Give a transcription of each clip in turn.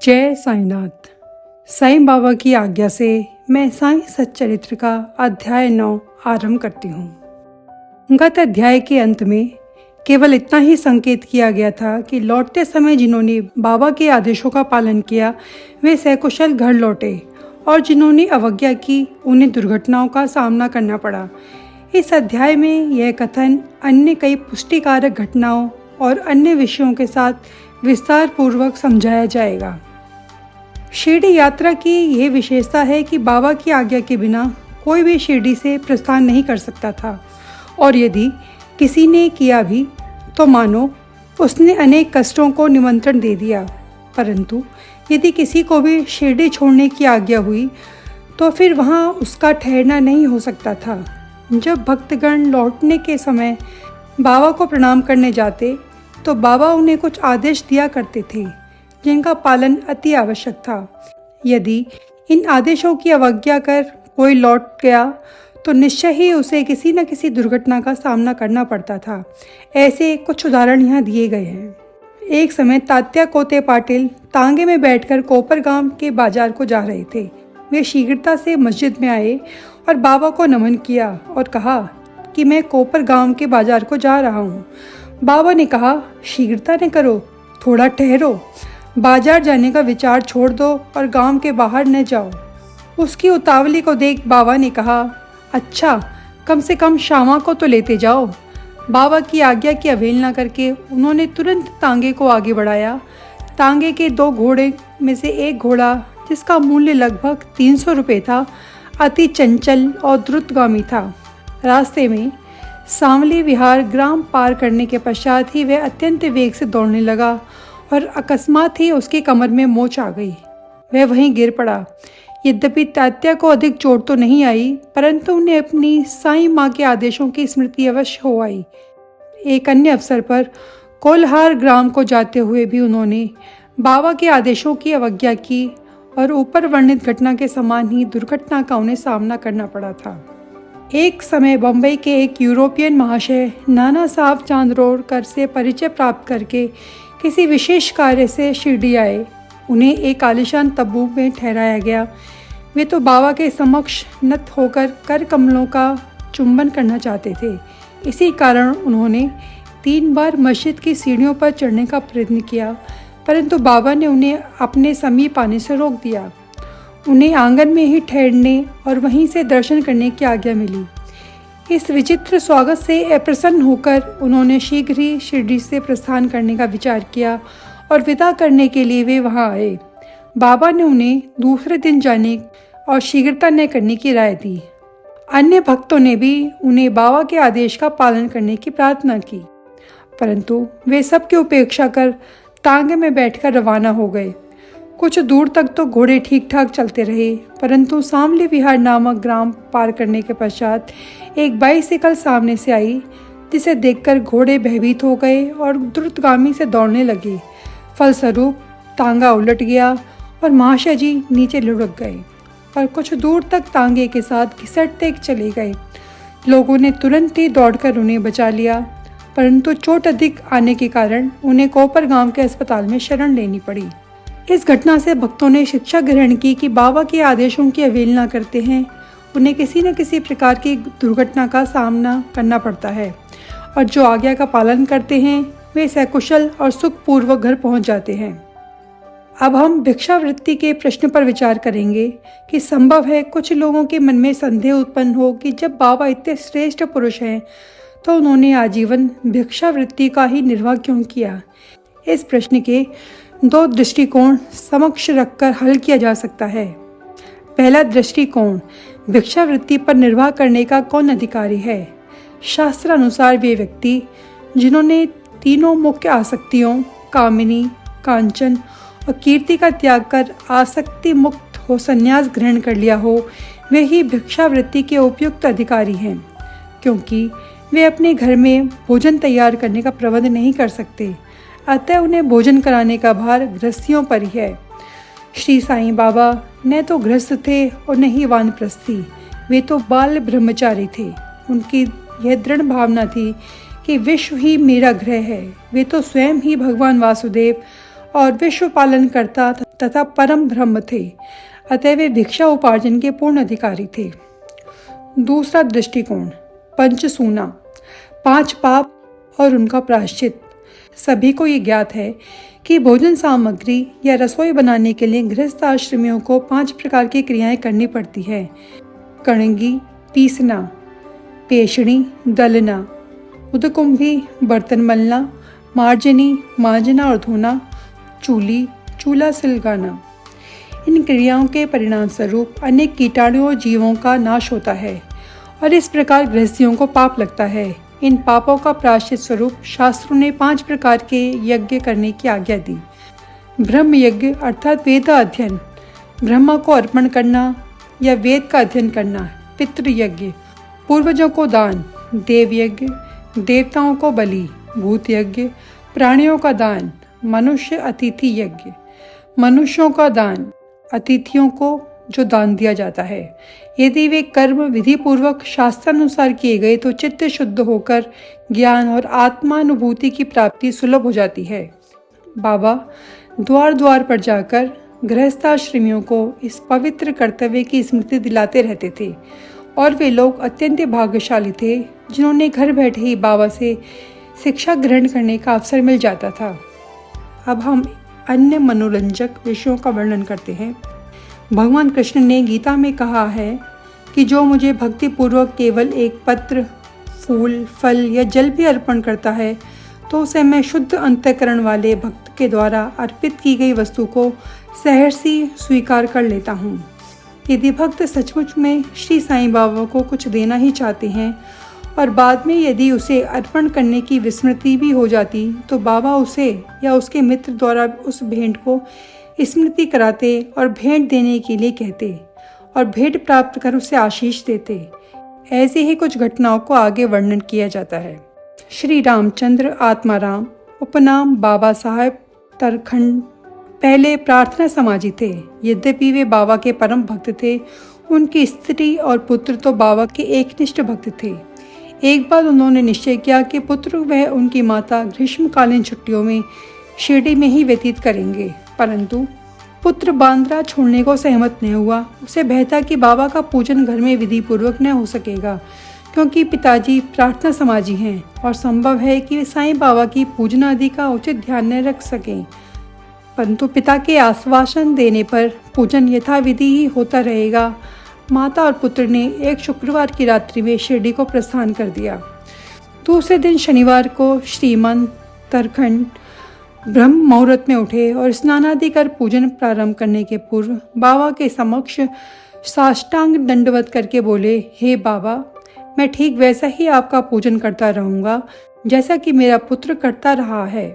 जय साईनाथ। साईं बाबा की आज्ञा से मैं साईं सच्चरित्र का अध्याय 9 आरंभ करती हूँ। गत अध्याय के अंत में केवल इतना ही संकेत किया गया था कि लौटते समय जिन्होंने बाबा के आदेशों का पालन किया वे सकुशल घर लौटे और जिन्होंने अवज्ञा की उन्हें दुर्घटनाओं का सामना करना पड़ा। इस अध्याय में यह कथन अन्य कई पुष्टिकारक घटनाओं और अन्य विषयों के साथ विस्तार पूर्वक समझाया जाएगा। शिरडी यात्रा की यह विशेषता है कि बाबा की आज्ञा के बिना कोई भी शिरडी से प्रस्थान नहीं कर सकता था और यदि किसी ने किया भी तो मानो उसने अनेक कष्टों को निमंत्रण दे दिया। परंतु यदि किसी को भी शिरडी छोड़ने की आज्ञा हुई तो फिर वहाँ उसका ठहरना नहीं हो सकता था। जब भक्तगण लौटने के समय बाबा को प्रणाम करने जाते तो बाबा उन्हें कुछ आदेश दिया करते थे जिनका पालन अति आवश्यक था। यदि इन आदेशों की अवज्ञा कर कोई लौट गया तो निश्चय ही उसे किसी न किसी दुर्घटना का सामना करना पड़ता था। ऐसे कुछ उदाहरण यहाँ दिए गए हैं। एक समय तात्या कोते पाटिल तांगे में बैठकर कोपरगांव के बाजार को जा रहे थे। वे शीघ्रता से मस्जिद में आए और बाबा को नमन किया और कहा कि मैं कोपरगांव के बाजार को जा रहा हूँ। बाबा ने कहा, शीघ्रता न करो, थोड़ा ठहरो, बाजार जाने का विचार छोड़ दो और गांव के बाहर न जाओ। उसकी उतावली को देख बाबा ने कहा, अच्छा कम से कम शामा को तो लेते जाओ। बाबा की आज्ञा की अवहेलना करके उन्होंने तुरंत तांगे को आगे बढ़ाया। तांगे के 2 घोड़े में से एक घोड़ा, जिसका मूल्य लगभग 300 रुपये था, अति चंचल और द्रुतगामी था। रास्ते में सांवली विहार ग्राम पार करने के पश्चात ही वह अत्यंत वेग से दौड़ने लगा और अकस्मात ही उसकी कमर में मोच आ गई। वह वहीं गिर पड़ा। यद्यपि तात्या को अधिक चोट तो नहीं आई, परंतु उन्हें अपनी साईं माँ के आदेशों की स्मृति अवश्य हो आई। एक अन्य अवसर पर कोल्हार ग्राम को जाते हुए भी उन्होंने बाबा के आदेशों की अवज्ञा की और ऊपर वर्णित घटना के समान ही दुर्घटना का उन्हें सामना करना पड़ा था। एक समय बम्बई के एक यूरोपियन महाशय नाना साहब चांदरोरकर से परिचय प्राप्त करके किसी विशेष कार्य से शिरडी आए। उन्हें एक आलीशान तंबू में ठहराया गया। वे तो बाबा के समक्ष नत होकर कर कमलों का चुंबन करना चाहते थे। इसी कारण उन्होंने 3 बार मस्जिद की सीढ़ियों पर चढ़ने का प्रयत्न किया, परंतु बाबा ने उन्हें अपने समीप आने से रोक दिया। उन्हें आंगन में ही ठहरने और वहीं से दर्शन करने की आज्ञा मिली। इस विचित्र स्वागत से अप्रसन्न होकर उन्होंने शीघ्र ही शिरडी से प्रस्थान करने का विचार किया और विदा करने के लिए वे वहां आए। बाबा ने उन्हें दूसरे दिन जाने और शीघ्रता न करने की राय दी। अन्य भक्तों ने भी उन्हें बाबा के आदेश का पालन करने की प्रार्थना की, परंतु वे सबकी उपेक्षा कर तांगे में बैठकर रवाना हो गए। कुछ दूर तक तो घोड़े ठीक ठाक चलते रहे, परंतु सांवली विहार नामक ग्राम पार करने के पश्चात एक बाइसिकल सामने से आई, जिसे देखकर घोड़े भयभीत हो गए और द्रुतगामी से दौड़ने लगे। फलस्वरूप तांगा उलट गया और महाशय जी नीचे लुढ़क गए और कुछ दूर तक तांगे के साथ घिसटते चले गए। लोगों ने तुरंत ही दौड़कर उन्हें बचा लिया, परंतु चोट अधिक आने के कारण उन्हें कोपरगांव के अस्पताल में शरण लेनी पड़ी। इस घटना से भक्तों ने शिक्षा ग्रहण की कि बाबा के आदेशों की अवहेलना करते हैं उन्हें किसी न किसी प्रकार की दुर्घटना का सामना करना पड़ता है, और जो आज्ञा का पालन करते हैं वे सकुशल और सुखपूर्वक घर पहुंच जाते हैं। अब हम भिक्षावृत्ति के प्रश्न पर विचार करेंगे कि संभव है कुछ लोगों के मन में संदेह उत्पन्न हो कि जब बाबा इतने श्रेष्ठ पुरुष हैं तो उन्होंने आजीवन भिक्षावृत्ति का ही निर्वाह क्यों किया। इस प्रश्न के 2 दृष्टिकोण समक्ष रखकर हल किया जा सकता है। पहला दृष्टिकोण, भिक्षावृत्ति पर निर्वाह करने का कौन अधिकारी है। शास्त्रानुसार वे व्यक्ति जिन्होंने तीनों मुख्य आसक्तियों कामिनी, कांचन और कीर्ति का त्याग कर आसक्ति मुक्त हो संन्यास ग्रहण कर लिया हो, वे ही भिक्षावृत्ति के उपयुक्त अधिकारी हैं, क्योंकि वे अपने घर में भोजन तैयार करने का प्रबंध नहीं कर सकते। अतः उन्हें भोजन कराने का भार गृहस्थियों पर ही है। श्री साईं बाबा न तो गृहस्थ थे और न ही वानप्रस्थी, वे तो बाल ब्रह्मचारी थे। उनकी यह दृढ़ भावना थी कि विश्व ही मेरा गृह है। वे तो स्वयं ही भगवान वासुदेव और विश्व पालन करता तथा परम ब्रह्म थे, अतः वे भिक्षा उपार्जन के पूर्ण अधिकारी थे। दूसरा दृष्टिकोण, पंचसूना, 5 पाप और उनका प्रायश्चित। सभी को ये ज्ञात है कि भोजन सामग्री या रसोई बनाने के लिए गृहस्थ आश्रमियों को 5 प्रकार की क्रियाएं करनी पड़ती है। कणगी, पीसना, पेषणी, दलना, उदकुंभी, बर्तन मलना, मार्जनी, मांजना और धोना, चूली, चूल्हा सिलगाना। इन क्रियाओं के परिणाम स्वरूप अनेक कीटाणु और जीवों का नाश होता है और इस प्रकार गृहस्थियों को पाप लगता है। इन पापों का प्रायश्चित स्वरूप शास्त्रों ने 5 प्रकार के यज्ञ करने की आज्ञा दी। ब्रह्म यज्ञ अर्थात वेद अध्ययन, ब्रह्मा को अर्पण करना या वेद का अध्ययन करना। पितृ यज्ञ, पूर्वजों को दान। देव यज्ञ, देवताओं को बलि। भूत यज्ञ, प्राणियों का दान। मनुष्य अतिथि यज्ञ, मनुष्यों का दान, अतिथियों को जो दान दिया जाता है। यदि वे कर्म विधि पूर्वक शास्त्रानुसार किए गए तो चित्त शुद्ध होकर ज्ञान और आत्मानुभूति की प्राप्ति सुलभ हो जाती है। बाबा द्वार द्वार पर जाकर गृहस्थाश्रमियों को इस पवित्र कर्तव्य की स्मृति दिलाते रहते थे और वे लोग अत्यंत भाग्यशाली थे जिन्होंने घर बैठे ही बाबा से शिक्षा ग्रहण करने का अवसर मिल जाता था। अब हम अन्य मनोरंजक विषयों का वर्णन करते हैं। भगवान कृष्ण ने गीता में कहा है कि जो मुझे भक्तिपूर्वक केवल एक पत्र, फूल, फल या जल भी अर्पण करता है तो उसे मैं शुद्ध अंतःकरण वाले भक्त के द्वारा अर्पित की गई वस्तु को सहर्षी स्वीकार कर लेता हूँ। यदि भक्त सचमुच में श्री साईं बाबा को कुछ देना ही चाहते हैं और बाद में यदि उसे अर्पण करने की विस्मृति भी हो जाती तो बाबा उसे या उसके मित्र द्वारा उस भेंट को स्मृति कराते और भेंट देने के लिए कहते और भेंट प्राप्त कर उसे आशीष देते। ऐसी ही कुछ घटनाओं को आगे वर्णन किया जाता है। श्री रामचंद्र आत्माराम, उपनाम बाबा साहेब तरखंड, पहले प्रार्थना समाजी थे। यद्यपि वे बाबा के परम भक्त थे, उनकी स्त्री और पुत्र तो बाबा के एकनिष्ठ भक्त थे। एक बार उन्होंने निश्चय किया कि पुत्र वह उनकी माता ग्रीष्मकालीन छुट्टियों में शिरडी में ही व्यतीत करेंगे, परंतु पुत्र बांद्रा छोड़ने को सहमत नहीं हुआ। उसे भय था कि बाबा का पूजन घर में विधि पूर्वक न हो सकेगा क्योंकि पिताजी प्रार्थना समाजी हैं और संभव है कि वे साईं बाबा की पूजना आदि का उचित ध्यान न रख सकें। परंतु पिता के आश्वासन देने पर पूजन यथाविधि ही होता रहेगा। माता और पुत्र ने एक शुक्रवार की रात्रि में शिरडी को प्रस्थान कर दिया। दूसरे दिन शनिवार को श्रीमान तरखंड ब्रह्म मुहूर्त में उठे और स्नानादि कर पूजन प्रारंभ करने के पूर्व बाबा के समक्ष साष्टांग दंडवत करके बोले, हे बाबा, मैं ठीक वैसा ही आपका पूजन करता रहूँगा जैसा कि मेरा पुत्र करता रहा है,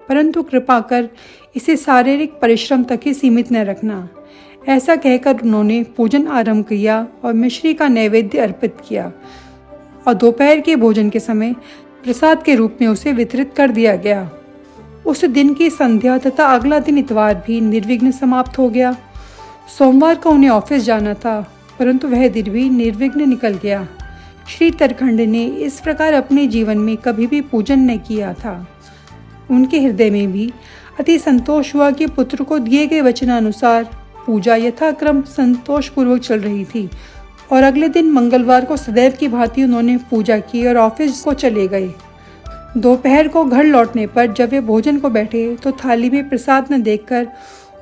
परंतु कृपा कर इसे शारीरिक परिश्रम तक ही सीमित न रखना। ऐसा कहकर उन्होंने पूजन आरंभ किया और मिश्री का नैवेद्य अर्पित किया और दोपहर के भोजन के समय प्रसाद के रूप में उसे वितरित कर दिया गया। उस दिन की संध्या तथा अगला दिन इतवार भी निर्विघ्न समाप्त हो गया। सोमवार को उन्हें ऑफिस जाना था, परंतु वह दिन भी निर्विघ्न निकल गया। श्री तरखंड ने इस प्रकार अपने जीवन में कभी भी पूजन न किया था। उनके हृदय में भी अति संतोष हुआ कि पुत्र को दिए गए वचनानुसार पूजा यथाक्रम संतोषपूर्वक चल रही थी और अगले दिन मंगलवार को सदैव की भांति उन्होंने पूजा की और ऑफिस को चले गए। दोपहर को घर लौटने पर जब वे भोजन को बैठे तो थाली में प्रसाद न देखकर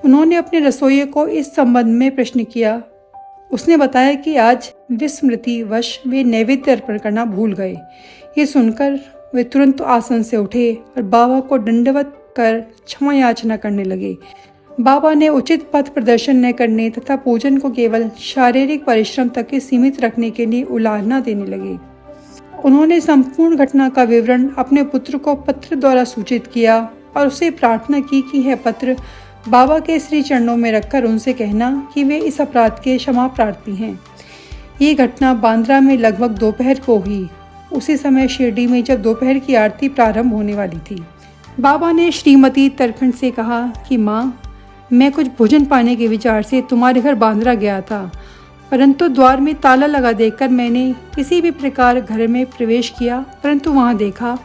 उन्होंने अपने रसोइये को इस संबंध में प्रश्न किया। उसने बताया कि आज विस्मृतिवश वे नैवेद्य अर्पण करना भूल गए। ये सुनकर वे तुरंत आसन से उठे और बाबा को दंडवत कर क्षमा याचना करने लगे। बाबा ने उचित पथ प्रदर्शन न करने तथा पूजन को केवल शारीरिक परिश्रम तक ही सीमित रखने के लिए उलाहना देने लगे। उन्होंने संपूर्ण घटना का विवरण अपने पुत्र को पत्र द्वारा सूचित किया और उससे प्रार्थना की कि यह पत्र बाबा के श्री चरणों में रखकर उनसे कहना कि वे इस अपराध के क्षमा प्रार्थी हैं। ये घटना बांद्रा में लगभग दोपहर को हुई। उसी समय शिरडी में जब दोपहर की आरती प्रारंभ होने वाली थी, बाबा ने श्रीमती तरखंड से कहा कि माँ, मैं कुछ भोजन पाने के विचार से तुम्हारे घर बांद्रा गया था, परंतु द्वार में ताला लगा देखकर मैंने किसी भी प्रकार घर में प्रवेश किया, परंतु वहाँ देखा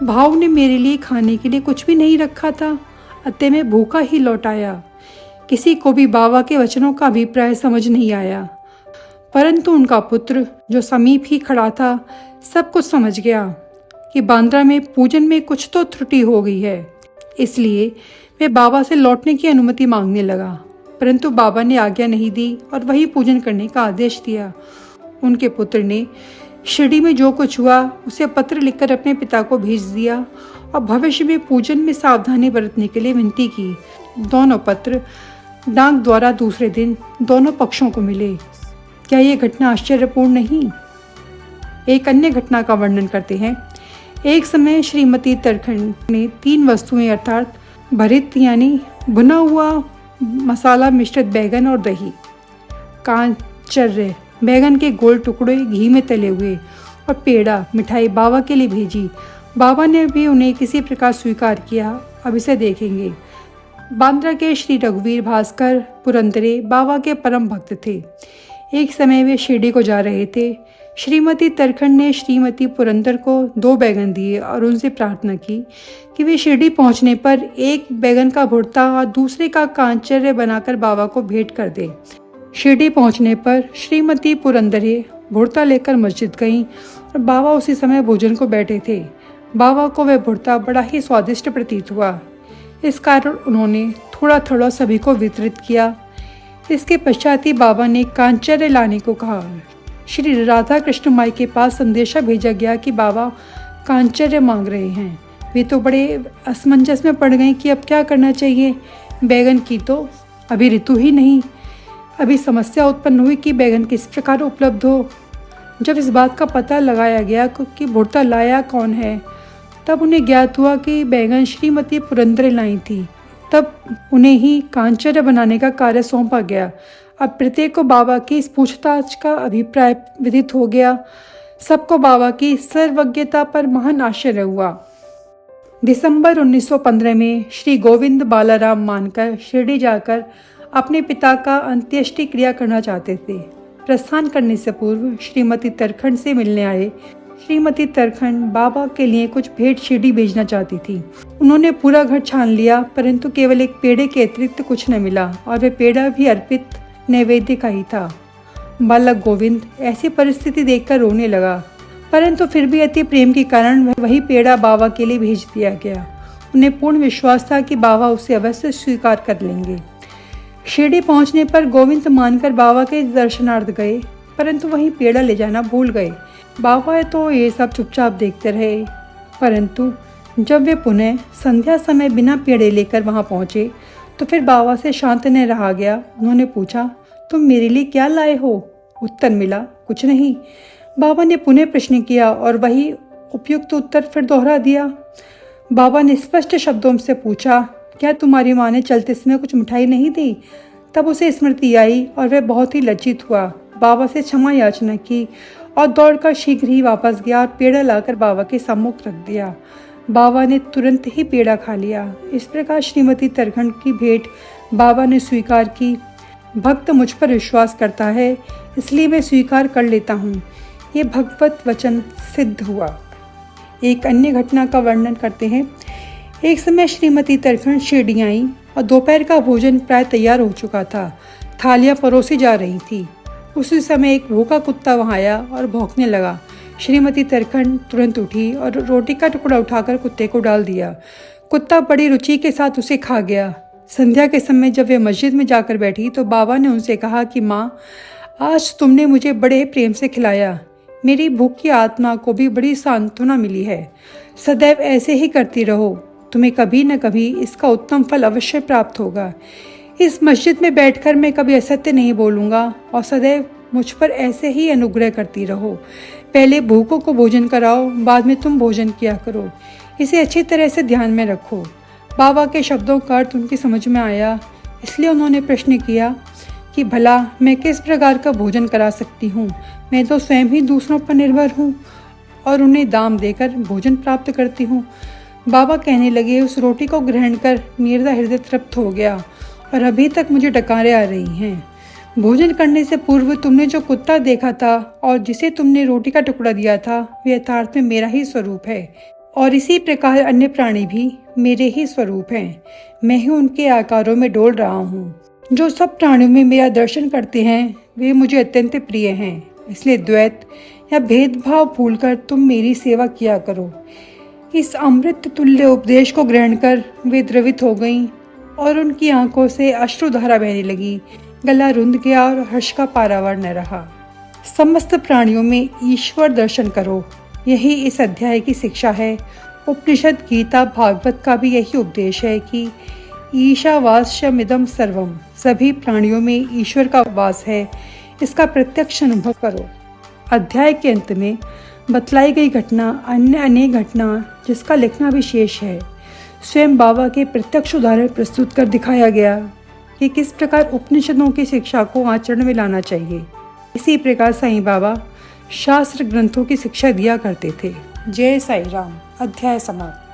भाव ने मेरे लिए खाने के लिए कुछ भी नहीं रखा था, अतः मैं भूखा ही लौट आया। किसी को भी बाबा के वचनों का अभिप्राय समझ नहीं आया, परंतु उनका पुत्र जो समीप ही खड़ा था सब कुछ समझ गया कि बांद्रा में पूजन में कुछ तो त्रुटि हो गई है। इसलिए वे बाबा से लौटने की अनुमति मांगने लगा, परंतु बाबा ने आज्ञा नहीं दी और वही पूजन करने का आदेश दिया। उनके पुत्र ने शिरडी में जो कुछ हुआ उसे पत्र लिखकर अपने पिता को भेज दिया और भविष्य में पूजन में सावधानी बरतने के लिए विनती की। दोनों पत्र डाक द्वारा दूसरे दिन दोनों पक्षों को मिले। क्या ये घटना आश्चर्यपूर्ण नहीं? एक अन्य घटना का वर्णन करते हैं। एक समय श्रीमती तरखंड ने 3 वस्तुएं अर्थात भरित यानी भुना हुआ मसाला मिश्रित बैगन और दही, कांचर्य बैगन के गोल टुकड़े घी में तले हुए और पेड़ा मिठाई बाबा के लिए भेजी। बाबा ने भी उन्हें किसी प्रकार स्वीकार किया। अब इसे देखेंगे। बांद्रा के श्री रघुवीर भास्कर पुरंदरे बाबा के परम भक्त थे। एक समय वे शिरडी को जा रहे थे। श्रीमती तरखंड ने श्रीमती पुरंदर को 2 बैगन दिए और उनसे प्रार्थना की कि वे शिरडी पहुंचने पर एक बैगन का भुर्ता और दूसरे का कांचर्य बनाकर बाबा को भेंट कर दे। शिरडी पहुंचने पर श्रीमती पुरंदरे भुर्ता लेकर मस्जिद गईं और बाबा उसी समय भोजन को बैठे थे। बाबा को वह भुर्ता बड़ा ही स्वादिष्ट प्रतीत हुआ। इस कारण उन्होंने थोड़ा थोड़ा सभी को वितरित किया। इसके पश्चात ही बाबा ने कांचर्य लाने को कहा। श्री राधा कृष्ण माई के पास संदेशा भेजा गया कि बाबा कांचर्य मांग रहे हैं। वे तो बड़े असमंजस में पड़ गए कि अब क्या करना चाहिए। बैगन की तो अभी ऋतु ही नहीं। अभी समस्या उत्पन्न हुई कि बैगन किस प्रकार उपलब्ध हो। जब इस बात का पता लगाया गया कि भुर्ता लाया कौन है, तब उन्हें ज्ञात हुआ कि बैगन श्रीमती पुरंदरे लाई थी। तब उन्हें ही कांचर्य बनाने का कार्य सौंपा गया। अब प्रत्येक को बाबा की इस पूछताछ का अभिप्राय विदित हो गया। सबको बाबा की सर्वज्ञता पर महान आश्चर्य हुआ। दिसंबर 1915 में श्री गोविंद बालाराम मानकर शिरडी जाकर अपने पिता का अंत्येष्टि क्रिया करना चाहते थे। प्रस्थान करने से पूर्व श्रीमती तरखंड से मिलने आए। श्रीमती तरखंड बाबा के लिए कुछ भेंट शिरडी भेजना चाहती थी। उन्होंने पूरा घर छान लिया, परंतु केवल एक पेड़े के अतिरिक्त कुछ न मिला और वह पेड़ा भी अर्पित नैवेद्य का ही था। बालक गोविंद ऐसी परिस्थिति देखकर रोने लगा, परंतु फिर भी अति प्रेम के कारण वही पेड़ा बाबा के लिए भेज दिया गया। उन्हें पूर्ण विश्वास था कि बाबा उसे अवश्य स्वीकार कर लेंगे। शिरडी पहुंचने पर गोविंद मानकर बाबा के दर्शनार्थ गए, परंतु वहीं पेड़ा ले जाना भूल गए। बाबा तो ये सब चुपचाप देखते रहे, परंतु जब वे पुनः संध्या समय बिना पेड़े लेकर वहां पहुंचे तो फिर बाबा से शांत न रहा गया। उन्होंने पूछा, तुम मेरे लिए क्या लाए हो? उत्तर मिला, कुछ नहीं। बाबा ने पुनः प्रश्न किया और वही उपयुक्त उत्तर फिर दोहरा दिया। बाबा ने स्पष्ट शब्दों से पूछा, क्या तुम्हारी माँ ने चलते समय कुछ मिठाई नहीं दी? तब उसे स्मृति आई और वह बहुत ही लज्जित हुआ। बाबा से क्षमा याचना की और दौड़कर शीघ्र ही वापस गया और पेड़ा लाकर बाबा के सम्मुख रख दिया। बाबा ने तुरंत ही पेड़ा खा लिया। इस प्रकार श्रीमती तरखंड की भेंट बाबा ने स्वीकार की। भक्त मुझ पर विश्वास करता है, इसलिए मैं स्वीकार कर लेता हूँ। ये भगवत वचन सिद्ध हुआ। एक अन्य घटना का वर्णन करते हैं। एक समय श्रीमती तरखंड शिरडी आई और दोपहर का भोजन प्राय तैयार हो चुका था। थालियां परोसी जा रही थी। उसी समय एक भूखा कुत्ता वहां आया और भौंकने लगा। श्रीमती तरखंड तुरंत उठी और रोटी का टुकड़ा उठाकर कुत्ते को डाल दिया। कुत्ता बड़ी रुचि के साथ उसे खा गया। संध्या के समय जब वे मस्जिद में जाकर बैठी तो बाबा ने उनसे कहा कि माँ, आज तुमने मुझे बड़े प्रेम से खिलाया। मेरी भूखी आत्मा को भी बड़ी सांत्वना मिली है। सदैव ऐसे ही करती रहो, तुम्हें कभी न कभी इसका उत्तम फल अवश्य प्राप्त होगा। इस मस्जिद में बैठकर मैं कभी असत्य नहीं बोलूँगा और सदैव मुझ पर ऐसे ही अनुग्रह करती रहो। पहले भूखों को भोजन कराओ, बाद में तुम भोजन किया करो। इसे अच्छी तरह से ध्यान में रखो। बाबा के शब्दों का अर्थ उनकी समझ में आया, इसलिए उन्होंने प्रश्न किया कि भला मैं किस प्रकार का भोजन करा सकती हूँ? मैं तो स्वयं ही दूसरों पर निर्भर हूँ और उन्हें दाम देकर भोजन प्राप्त करती हूँ। बाबा कहने लगे, उस रोटी को ग्रहण कर मेरा हृदय तृप्त हो गया और अभी तक मुझे डकारें आ रही हैं। भोजन करने से पूर्व तुमने जो कुत्ता देखा था और जिसे तुमने रोटी का टुकड़ा दिया था, वे यथार्थ में मेरा ही स्वरूप है और इसी प्रकार अन्य प्राणी भी मेरे ही स्वरूप हैं। मैं ही उनके आकारों में डोल रहा हूँ। जो सब प्राणियों में मेरा दर्शन करते हैं वे मुझे अत्यंत प्रिय हैं, इसलिए द्वैत या भेदभाव भूलकर तुम मेरी सेवा किया करो। इस अमृत तुल्य उपदेश को ग्रहण कर वे द्रवित हो गईं और उनकी आंखों से अश्रुधारा बहने लगी। गला रुंध गया और हर्ष का पारावार न रहा। समस्त प्राणियों में ईश्वर दर्शन करो, यही इस अध्याय की शिक्षा है। उपनिषद, गीता, भागवत का भी यही उपदेश है कि ईशावास्यमिदं सर्वम, सभी प्राणियों में ईश्वर का वास है, इसका प्रत्यक्ष अनुभव करो। अध्याय के अंत में बतलाई गई घटना अन्य अनेक घटना जिसका लिखना विशेष है, स्वयं बाबा के प्रत्यक्ष उदाहरण प्रस्तुत कर दिखाया गया कि किस प्रकार उपनिषदों की शिक्षा को आचरण में लाना चाहिए। इसी प्रकार साईं बाबा शास्त्र ग्रंथों की शिक्षा दिया करते थे। जय साईं राम। अध्याय समाप्त।